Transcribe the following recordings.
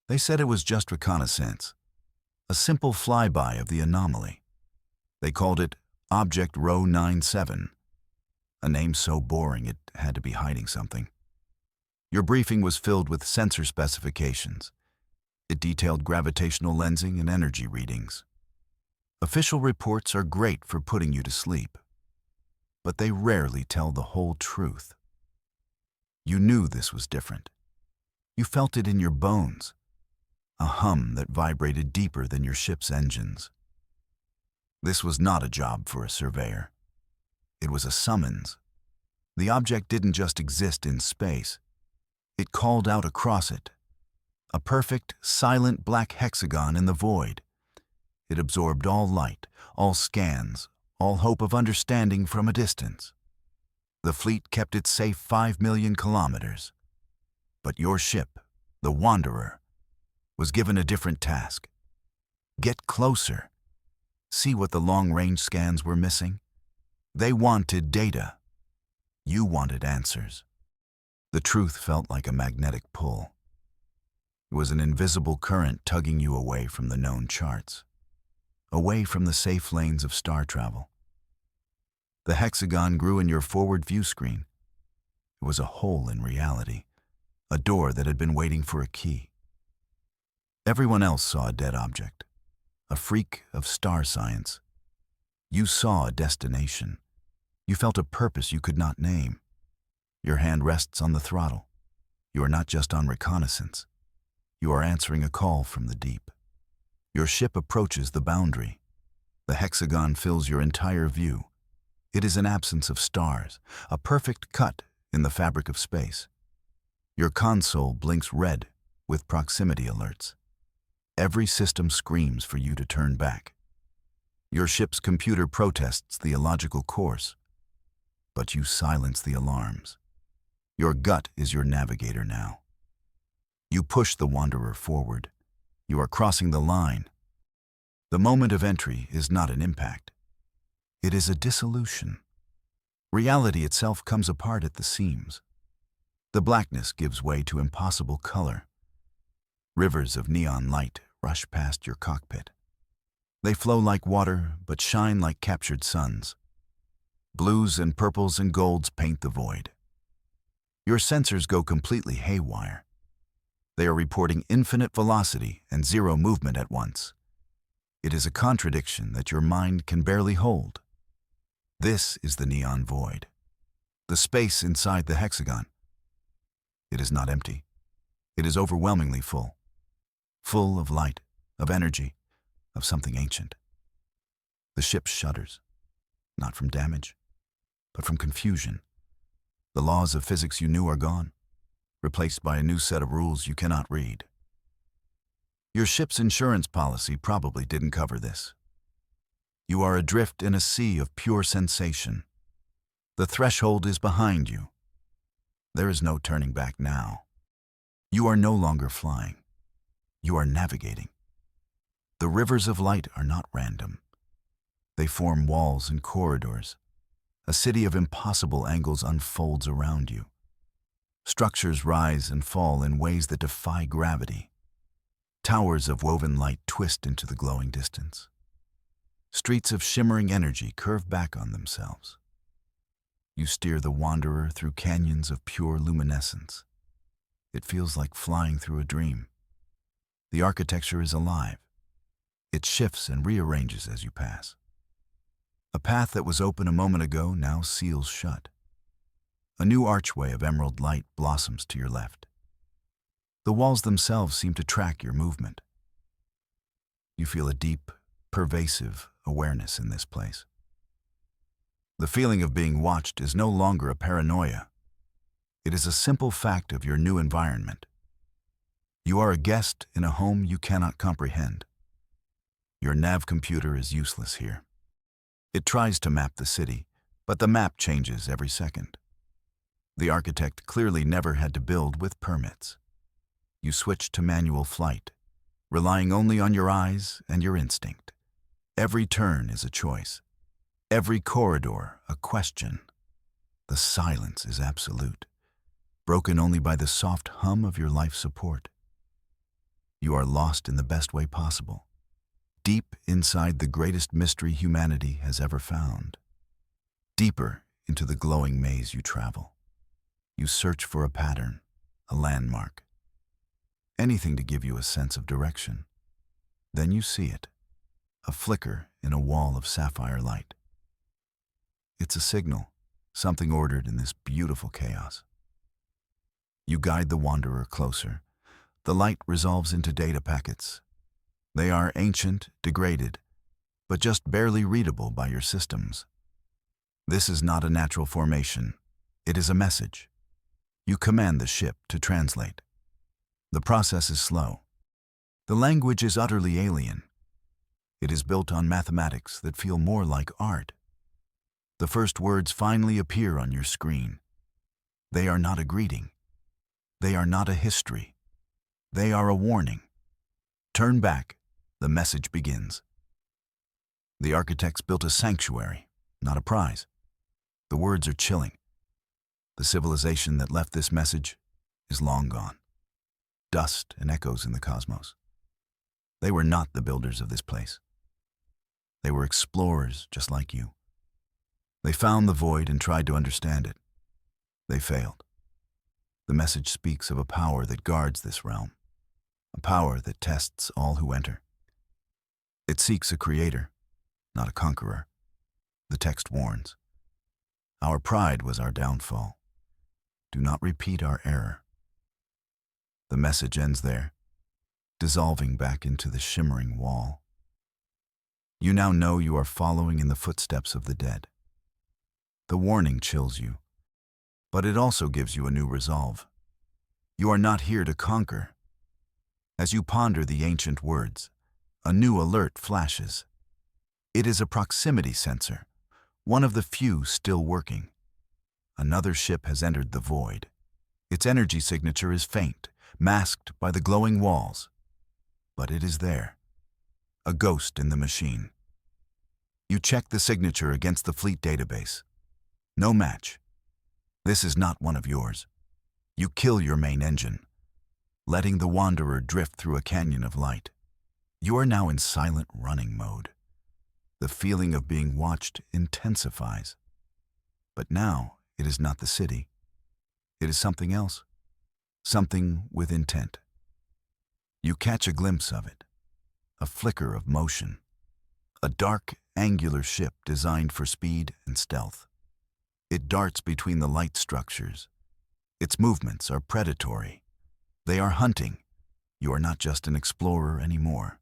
They said it was just reconnaissance, a simple flyby of the anomaly. They called it Object Row 97, a name so boring it had to be hiding something. Your briefing was filled with sensor specifications. It detailed gravitational lensing and energy readings. Official reports are great for putting you to sleep, but they rarely tell the whole truth. You knew this was different. You felt it in your bones, a hum that vibrated deeper than your ship's engines. This was not a job for a surveyor. It was a summons. The object didn't just exist in space. It called out across it, a perfect, silent black hexagon in the void. It absorbed all light, all scans, all hope of understanding from a distance. The fleet kept it safe 5 million kilometers. But your ship, the Wanderer, was given a different task. Get closer. See what the long-range scans were missing? They wanted data. You wanted answers. The truth felt like a magnetic pull. It was an invisible current tugging you away from the known charts, away from the safe lanes of star travel. The hexagon grew in your forward view screen. It was a hole in reality, a door that had been waiting for a key. Everyone else saw a dead object, a freak of star science. You saw a destination. You felt a purpose you could not name. Your hand rests on the throttle. You are not just on reconnaissance. You are answering a call from the deep. Your ship approaches the boundary. The hexagon fills your entire view. It is an absence of stars, a perfect cut in the fabric of space. Your console blinks red with proximity alerts. Every system screams for you to turn back. Your ship's computer protests the illogical course, but you silence the alarms. Your gut is your navigator now. You push the Wanderer forward. You are crossing the line. The moment of entry is not an impact. It is a dissolution. Reality itself comes apart at the seams. The blackness gives way to impossible color. Rivers of neon light rush past your cockpit. They flow like water, but shine like captured suns. Blues and purples and golds paint the void. Your sensors go completely haywire. They are reporting infinite velocity and zero movement at once. It is a contradiction that your mind can barely hold. This is the neon void, the space inside the hexagon. It is not empty. It is overwhelmingly full. Full of light, of energy, of something ancient. The ship shudders, not from damage, but from confusion. The laws of physics you knew are gone, replaced by a new set of rules you cannot read. Your ship's insurance policy probably didn't cover this. You are adrift in a sea of pure sensation. The threshold is behind you. There is no turning back now. You are no longer flying. You are navigating. The rivers of light are not random. They form walls and corridors. A city of impossible angles unfolds around you. Structures rise and fall in ways that defy gravity. Towers of woven light twist into the glowing distance. Streets of shimmering energy curve back on themselves. You steer the Wanderer through canyons of pure luminescence. It feels like flying through a dream. The architecture is alive. It shifts and rearranges as you pass. A path that was open a moment ago now seals shut. A new archway of emerald light blossoms to your left. The walls themselves seem to track your movement. You feel a deep, pervasive awareness in this place. The feeling of being watched is no longer a paranoia. It is a simple fact of your new environment. You are a guest in a home you cannot comprehend. Your nav computer is useless here. It tries to map the city, but the map changes every second. The architect clearly never had to build with permits. You switch to manual flight, relying only on your eyes and your instinct. Every turn is a choice. Every corridor a question. The silence is absolute, broken only by the soft hum of your life support. You are lost in the best way possible, deep inside the greatest mystery humanity has ever found. Deeper into the glowing maze you travel. You search for a pattern, a landmark, anything to give you a sense of direction. Then you see it, a flicker in a wall of sapphire light. It's a signal, something ordered in this beautiful chaos. You guide the wanderer closer. The light resolves into data packets. They are ancient, degraded, but just barely readable by your systems. This is not a natural formation. It is a message. You command the ship to translate. The process is slow. The language is utterly alien. It is built on mathematics that feel more like art. The first words finally appear on your screen. They are not a greeting. They are not a history. They are a warning. Turn back. The message begins. The architects built a sanctuary, not a prize. The words are chilling. The civilization that left this message is long gone. Dust and echoes in the cosmos. They were not the builders of this place. They were explorers just like you. They found the void and tried to understand it. They failed. The message speaks of a power that guards this realm, a power that tests all who enter. It seeks a creator, not a conqueror. The text warns. Our pride was our downfall. Do not repeat our error. The message ends there, dissolving back into the shimmering wall. You now know you are following in the footsteps of the dead. The warning chills you, but it also gives you a new resolve. You are not here to conquer. As you ponder the ancient words, a new alert flashes. It is a proximity sensor, one of the few still working. Another ship has entered the void. Its energy signature is faint, masked by the glowing walls. But it is there, a ghost in the machine. You check the signature against the fleet database. No match. This is not one of yours. You kill your main engine, letting the wanderer drift through a canyon of light. You are now in silent running mode. The feeling of being watched intensifies. But now it is not the city. It is something else, something with intent. You catch a glimpse of it, a flicker of motion, a dark, angular ship designed for speed and stealth. It darts between the light structures. Its movements are predatory. They are hunting. You are not just an explorer anymore.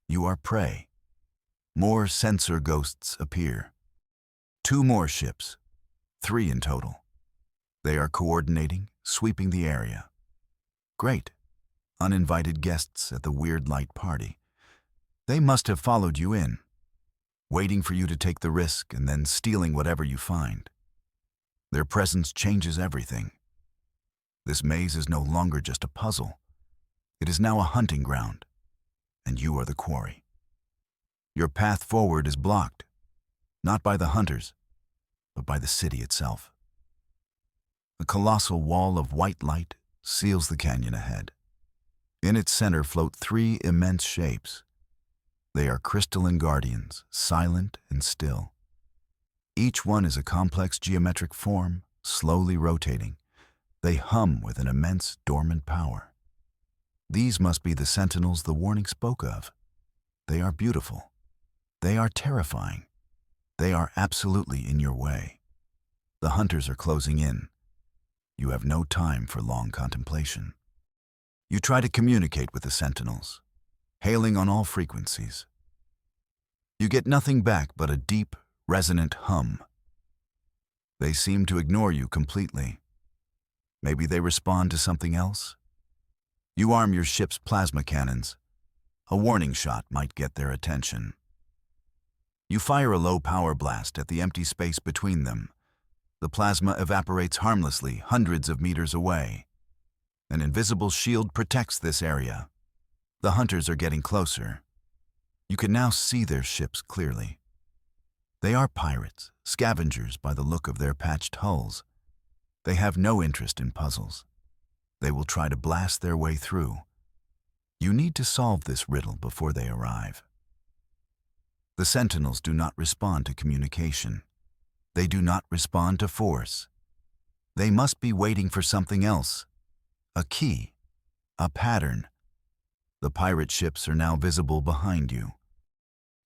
You are prey. More sensor ghosts appear. 2 more ships, 3 in total. They are coordinating, sweeping the area. Great. Uninvited guests at the weird light party. They must have followed you in, waiting for you to take the risk and then stealing whatever you find. Their presence changes everything. This maze is no longer just a puzzle. It is now a hunting ground, and you are the quarry. Your path forward is blocked, not by the hunters, but by the city itself. A colossal wall of white light seals the canyon ahead. In its center float 3 immense shapes. They are crystalline guardians, silent and still. Each one is a complex geometric form, slowly rotating. They hum with an immense dormant power. These must be the sentinels the warning spoke of. They are beautiful. They are terrifying. They are absolutely in your way. The hunters are closing in. You have no time for long contemplation. You try to communicate with the sentinels, hailing on all frequencies. You get nothing back but a deep, resonant hum. They seem to ignore you completely. Maybe they respond to something else? You arm your ship's plasma cannons. A warning shot might get their attention. You fire a low power blast at the empty space between them. The plasma evaporates harmlessly hundreds of meters away. An invisible shield protects this area. The hunters are getting closer. You can now see their ships clearly. They are pirates, scavengers by the look of their patched hulls. They have no interest in puzzles. They will try to blast their way through. You need to solve this riddle before they arrive. The Sentinels do not respond to communication. They do not respond to force. They must be waiting for something else. A key. A pattern. The pirate ships are now visible behind you.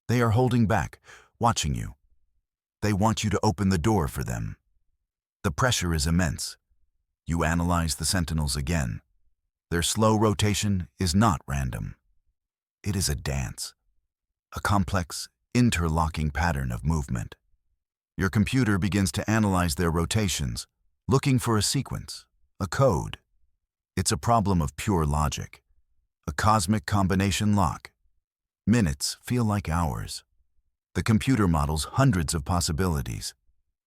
They are holding back, watching you. They want you to open the door for them. The pressure is immense. You analyze the Sentinels again. Their slow rotation is not random. It is a dance. A complex, interlocking pattern of movement. Your computer begins to analyze their rotations, looking for a sequence, a code. It's a problem of pure logic, a cosmic combination lock. Minutes feel like hours. The computer models hundreds of possibilities.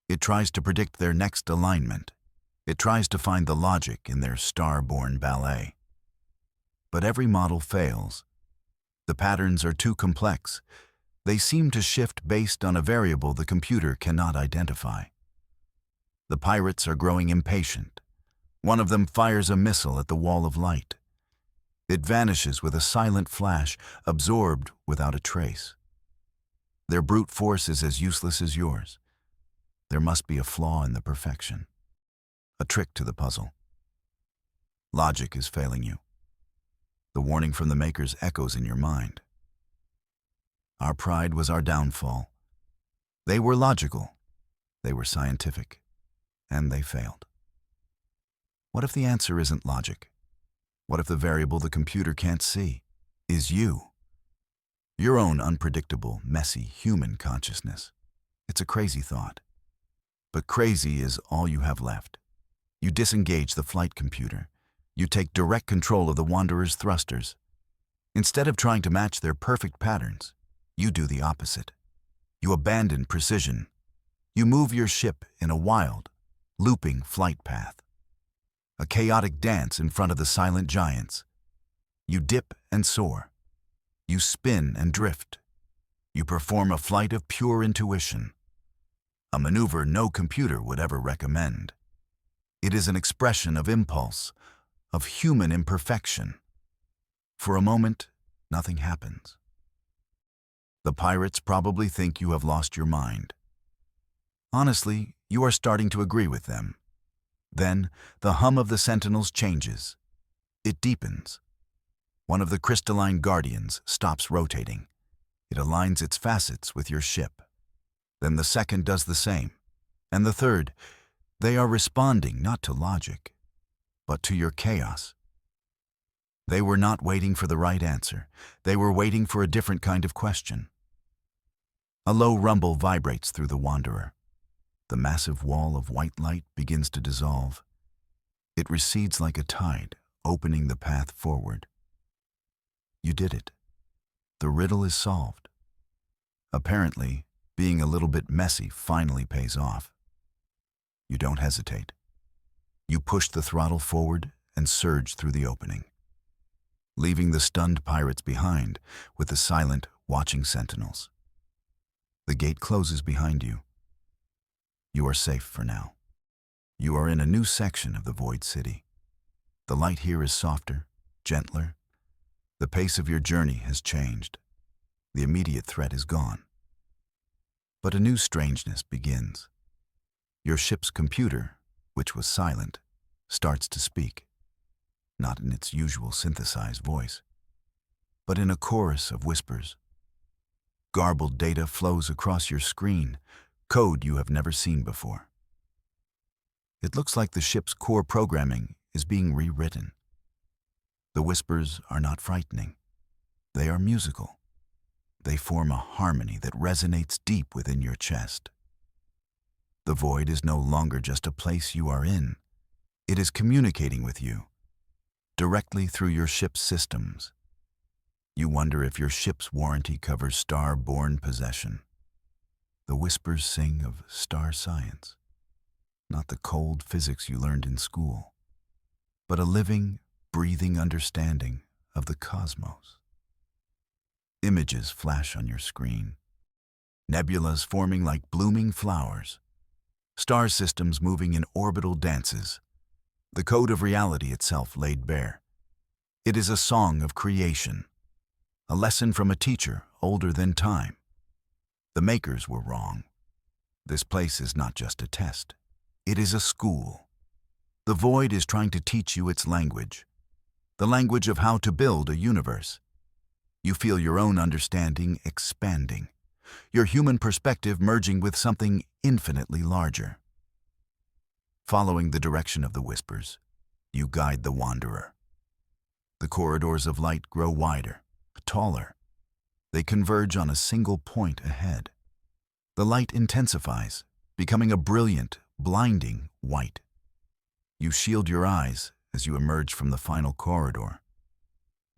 It tries to predict their next alignment. It tries to find the logic in their star-born ballet. But every model fails. The patterns are too complex. They seem to shift based on a variable the computer cannot identify. The pirates are growing impatient. One of them fires a missile at the wall of light. It vanishes with a silent flash, absorbed without a trace. Their brute force is as useless as yours. There must be a flaw in the perfection, a trick to the puzzle. Logic is failing you. The warning from the makers echoes in your mind. Our pride was our downfall. They were logical, they were scientific, and they failed. What if the answer isn't logic? What if the variable the computer can't see is you? Your own unpredictable, messy human consciousness. It's a crazy thought. But crazy is all you have left. You disengage the flight computer. You take direct control of the Wanderer's thrusters. Instead of trying to match their perfect patterns, you do the opposite. You abandon precision. You move your ship in a wild, looping flight path. A chaotic dance in front of the silent giants. You dip and soar. You spin and drift. You perform a flight of pure intuition. A maneuver no computer would ever recommend. It is an expression of impulse, of human imperfection. For a moment, nothing happens. The pirates probably think you have lost your mind. Honestly, you are starting to agree with them. Then, the hum of the Sentinels changes. It deepens. One of the crystalline guardians stops rotating. It aligns its facets with your ship. Then the second does the same. And the third. They are responding not to logic, but to your chaos. They were not waiting for the right answer. They were waiting for a different kind of question. A low rumble vibrates through the Wanderer. The massive wall of white light begins to dissolve. It recedes like a tide, opening the path forward. You did it. The riddle is solved. Apparently, being a little bit messy finally pays off. You don't hesitate. You push the throttle forward and surge through the opening, leaving the stunned pirates behind with the silent, watching Sentinels. The gate closes behind you. You are safe for now. You are in a new section of the Void City. The light here is softer, gentler. The pace of your journey has changed. The immediate threat is gone. But a new strangeness begins. Your ship's computer, which was silent, starts to speak, not in its usual synthesized voice, but in a chorus of whispers. Garbled data flows across your screen, code you have never seen before. It looks like the ship's core programming is being rewritten. The whispers are not frightening. They are musical. They form a harmony that resonates deep within your chest. The void is no longer just a place you are in. It is communicating with you, directly through your ship's systems. You wonder if your ship's warranty covers star-born possession. The whispers sing of star science, not the cold physics you learned in school, but a living, breathing understanding of the cosmos. Images flash on your screen. Nebulas forming like blooming flowers. Star systems moving in orbital dances. The code of reality itself laid bare. It is a song of creation, a lesson from a teacher older than time. The makers were wrong. This place is not just a test. It is a school. The void is trying to teach you its language, the language of how to build a universe. You feel your own understanding expanding, your human perspective merging with something infinitely larger. Following the direction of the whispers, you guide the wanderer. The corridors of light grow wider, taller. They converge on a single point ahead. The light intensifies, becoming a brilliant, blinding white. You shield your eyes as you emerge from the final corridor.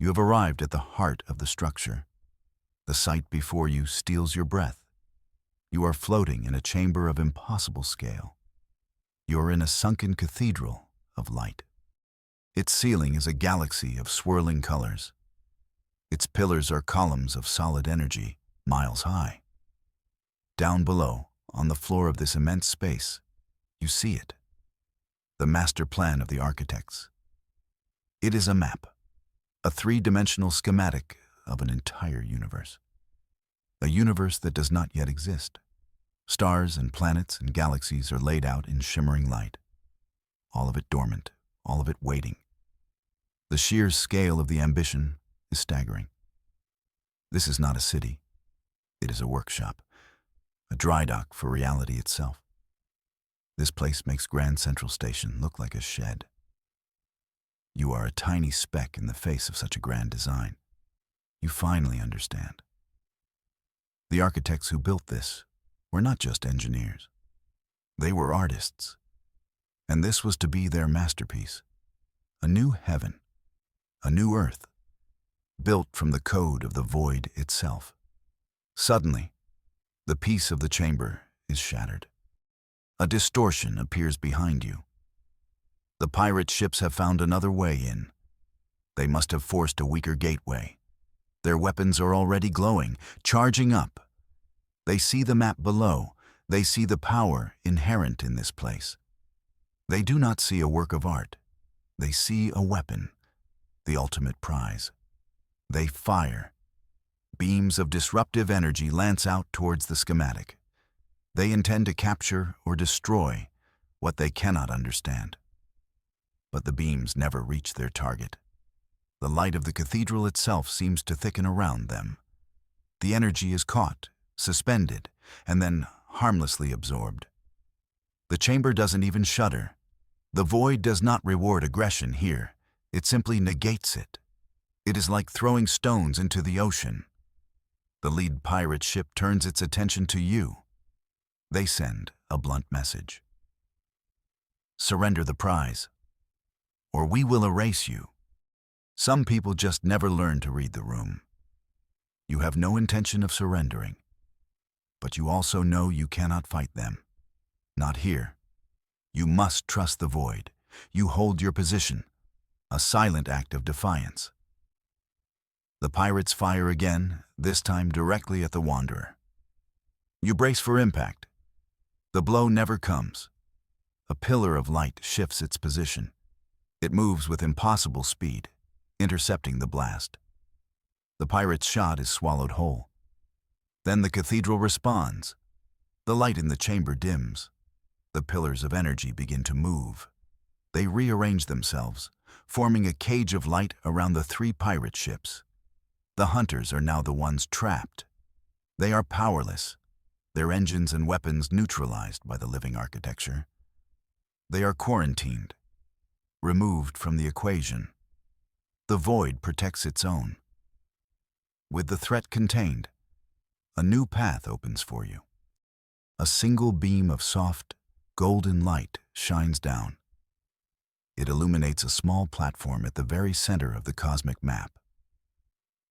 You have arrived at the heart of the structure. The sight before you steals your breath. You are floating in a chamber of impossible scale. You are in a sunken cathedral of light. Its ceiling is a galaxy of swirling colors. Its pillars are columns of solid energy, miles high. Down below, on the floor of this immense space, you see it. The master plan of the architects. It is a map, a three-dimensional schematic of an entire universe. A universe that does not yet exist. Stars and planets and galaxies are laid out in shimmering light. All of it dormant, all of it waiting. The sheer scale of the ambition is staggering. This is not a city. It is a workshop, a dry dock for reality itself. This place makes Grand Central Station look like a shed. You are a tiny speck in the face of such a grand design. You finally understand. The architects who built this were not just engineers. They were artists. And this was to be their masterpiece. A new heaven, a new earth, built from the code of the void itself. Suddenly, the peace of the chamber is shattered. A distortion appears behind you. The pirate ships have found another way in. They must have forced a weaker gateway. Their weapons are already glowing, charging up. They see the map below. They see the power inherent in this place. They do not see a work of art. They see a weapon, the ultimate prize. They fire. Beams of disruptive energy lance out towards the schematic. They intend to capture or destroy what they cannot understand. But the beams never reach their target. The light of the cathedral itself seems to thicken around them. The energy is caught, suspended, and then harmlessly absorbed. The chamber doesn't even shudder. The void does not reward aggression here. It simply negates it. It is like throwing stones into the ocean. The lead pirate ship turns its attention to you. They send a blunt message. Surrender the prize, or we will erase you. Some people just never learn to read the room. You have no intention of surrendering, but you also know you cannot fight them. Not here. You must trust the void. You hold your position, a silent act of defiance. The pirates fire again, this time directly at the wanderer. You brace for impact. The blow never comes. A pillar of light shifts its position. It moves with impossible speed, intercepting the blast. The pirate's shot is swallowed whole. Then the cathedral responds. The light in the chamber dims. The pillars of energy begin to move. They rearrange themselves, forming a cage of light around the three pirate ships. The hunters are now the ones trapped. They are powerless, their engines and weapons neutralized by the living architecture. They are quarantined, removed from the equation. The void protects its own. With the threat contained, a new path opens for you. A single beam of soft, golden light shines down. It illuminates a small platform at the very center of the cosmic map.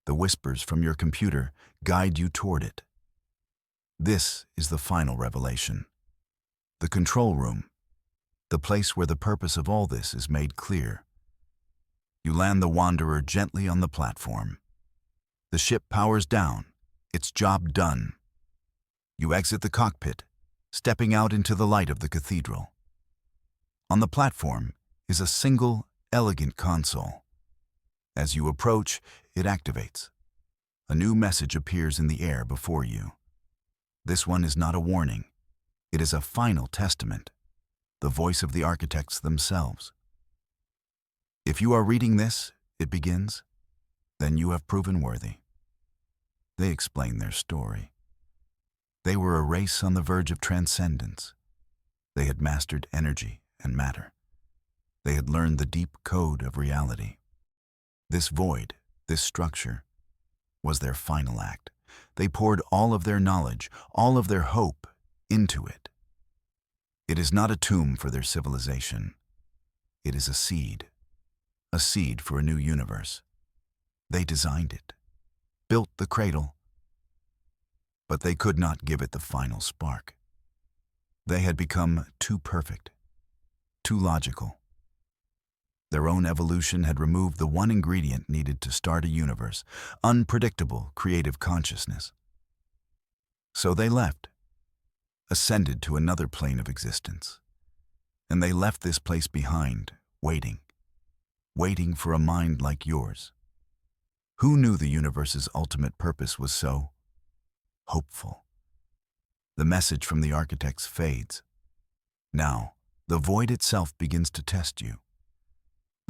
The whispers from your computer guide you toward it. This is the final revelation. The control room, the place where the purpose of all this is made clear. You land the wanderer gently on the platform. The ship powers down, its job done. You exit the cockpit, stepping out into the light of the cathedral. On the platform is a single, elegant console. As you approach, it activates. A new message appears in the air before you. This one is not a warning. It is a final testament, the voice of the architects themselves. If you are reading this, it begins, then you have proven worthy. They explain their story. They were a race on the verge of transcendence. They had mastered energy and matter. They had learned the deep code of reality. This void, this structure, was their final act. They poured all of their knowledge, all of their hope, into it. It is not a tomb for their civilization. It is a seed for a new universe. They designed it, built the cradle, but they could not give it the final spark. They had become too perfect, too logical. Their own evolution had removed the one ingredient needed to start a universe, unpredictable creative consciousness. So they left, ascended to another plane of existence. And they left this place behind, waiting for a mind like yours. Who knew the universe's ultimate purpose was so hopeful? The message from the architects fades. Now, the void itself begins to test you.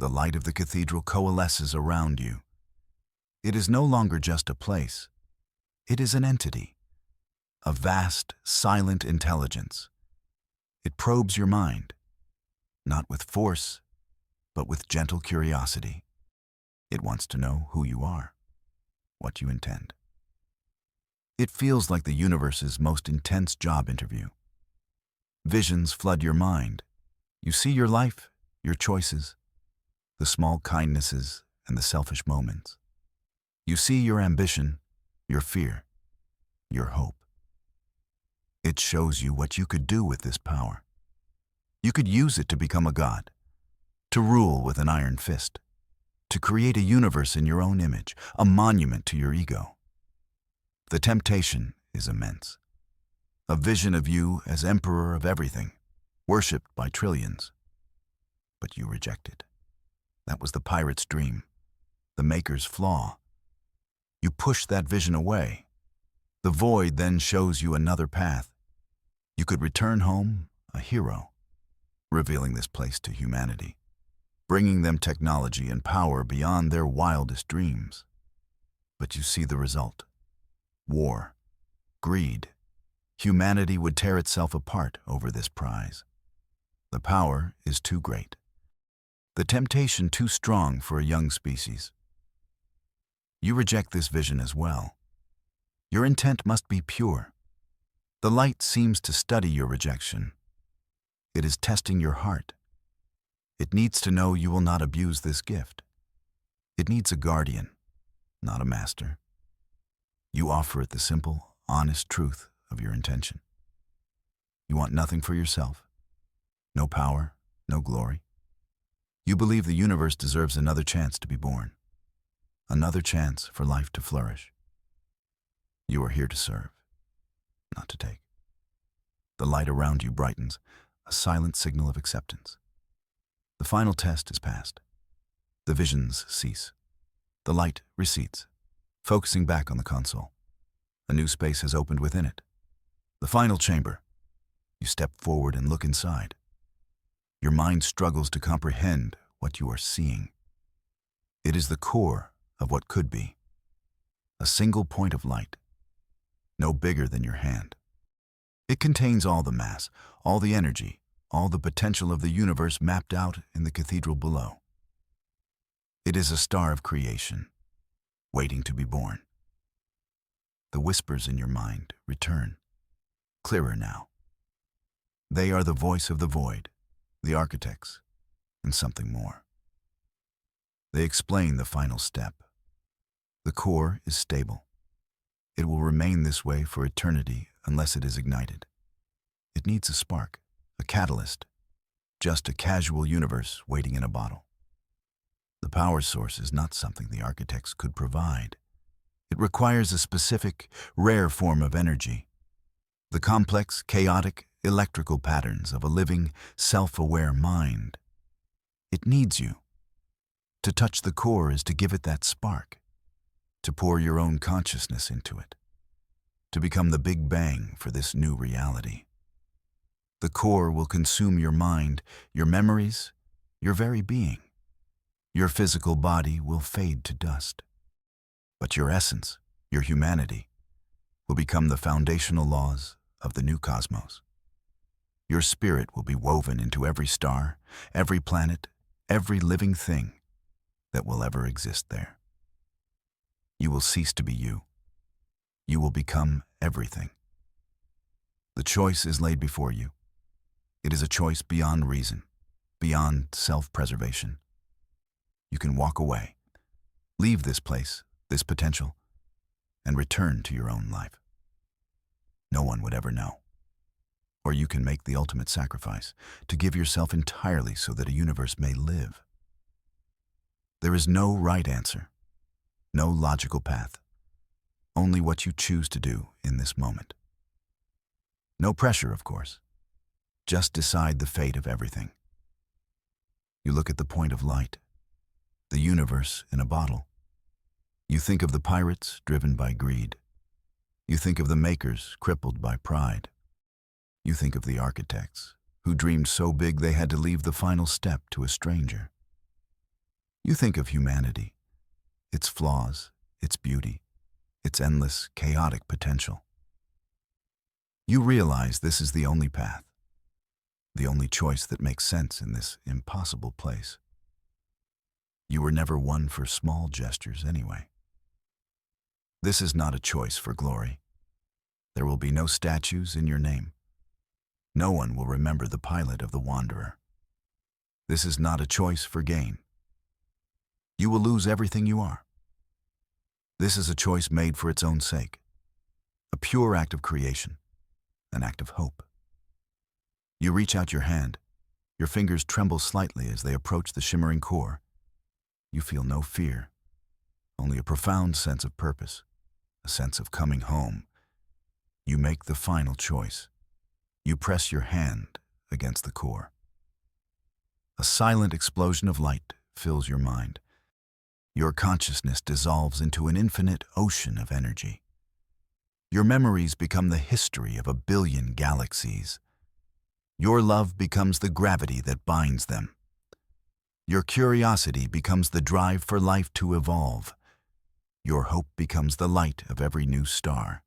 The light of the cathedral coalesces around you. It is no longer just a place. It is an entity, a vast, silent intelligence. It probes your mind, not with force, but with gentle curiosity. It wants to know who you are, what you intend. It feels like the universe's most intense job interview. Visions flood your mind. You see your life, your choices, the small kindnesses and the selfish moments. You see your ambition, your fear, your hope. It shows you what you could do with this power. You could use it to become a god, to rule with an iron fist, to create a universe in your own image, a monument to your ego. The temptation is immense. A vision of you as emperor of everything, worshipped by trillions. But you reject it. That was the pirate's dream, the maker's flaw. You push that vision away. The void then shows you another path. You could return home a hero, revealing this place to humanity, bringing them technology and power beyond their wildest dreams. But you see the result. War, greed. Humanity would tear itself apart over this prize. The power is too great. The temptation too strong for a young species. You reject this vision as well. Your intent must be pure. The light seems to study your rejection. It is testing your heart. It needs to know you will not abuse this gift. It needs a guardian, not a master. You offer it the simple, honest truth of your intention. You want nothing for yourself. No power, no glory. You believe the universe deserves another chance to be born, another chance for life to flourish. You are here to serve, not to take. The light around you brightens, a silent signal of acceptance. The final test is passed. The visions cease. The light recedes, focusing back on the console. A new space has opened within it. The final chamber. You step forward and look inside. Your mind struggles to comprehend what you are seeing. It is the core of what could be. A single point of light, no bigger than your hand. It contains all the mass, all the energy, all the potential of the universe mapped out in the cathedral below. It is a star of creation, waiting to be born. The whispers in your mind return, clearer now. They are the voice of the void, the architects, and something more. They explain the final step. The core is stable. It will remain this way for eternity unless it is ignited. It needs a spark, a catalyst, just a casual universe waiting in a bottle. The power source is not something the architects could provide. It requires a specific, rare form of energy. The complex, chaotic, electrical patterns of a living, self-aware mind. It needs you To touch the core is to give it that spark, to pour your own consciousness into it, to become the Big Bang for this new reality. The core will consume your mind, your memories, your very being. Your physical body will fade to dust, but your essence, your humanity, will become the foundational laws of the new cosmos. Your spirit will be woven into every star, every planet, every living thing that will ever exist there. You will cease to be you. You will become everything. The choice is laid before you. It is a choice beyond reason, beyond self-preservation. You can walk away, leave this place, this potential, and return to your own life. No one would ever know. Or you can make the ultimate sacrifice, to give yourself entirely so that a universe may live. There is no right answer, no logical path, only what you choose to do in this moment. No pressure, of course. Just decide the fate of everything. You look at the point of light, the universe in a bottle. You think of the pirates driven by greed. You think of the makers crippled by pride. You think of the architects who dreamed so big they had to leave the final step to a stranger. You think of humanity, its flaws, its beauty, its endless, chaotic potential. You realize this is the only path, the only choice that makes sense in this impossible place. You were never one for small gestures anyway. This is not a choice for glory. There will be no statues in your name. No one will remember the pilot of the Wanderer. This is not a choice for gain. You will lose everything you are. This is a choice made for its own sake, a pure act of creation, an act of hope. You reach out your hand. Your fingers tremble slightly as they approach the shimmering core. You feel no fear, only a profound sense of purpose, a sense of coming home. You make the final choice. You press your hand against the core. A silent explosion of light fills your mind. Your consciousness dissolves into an infinite ocean of energy. Your memories become the history of 1 billion galaxies. Your love becomes the gravity that binds them. Your curiosity becomes the drive for life to evolve. Your hope becomes the light of every new star.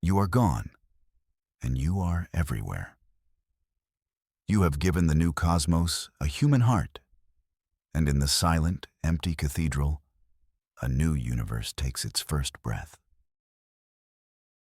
You are gone, and you are everywhere. You have given the new cosmos a human heart, and in the silent, empty cathedral, a new universe takes its first breath.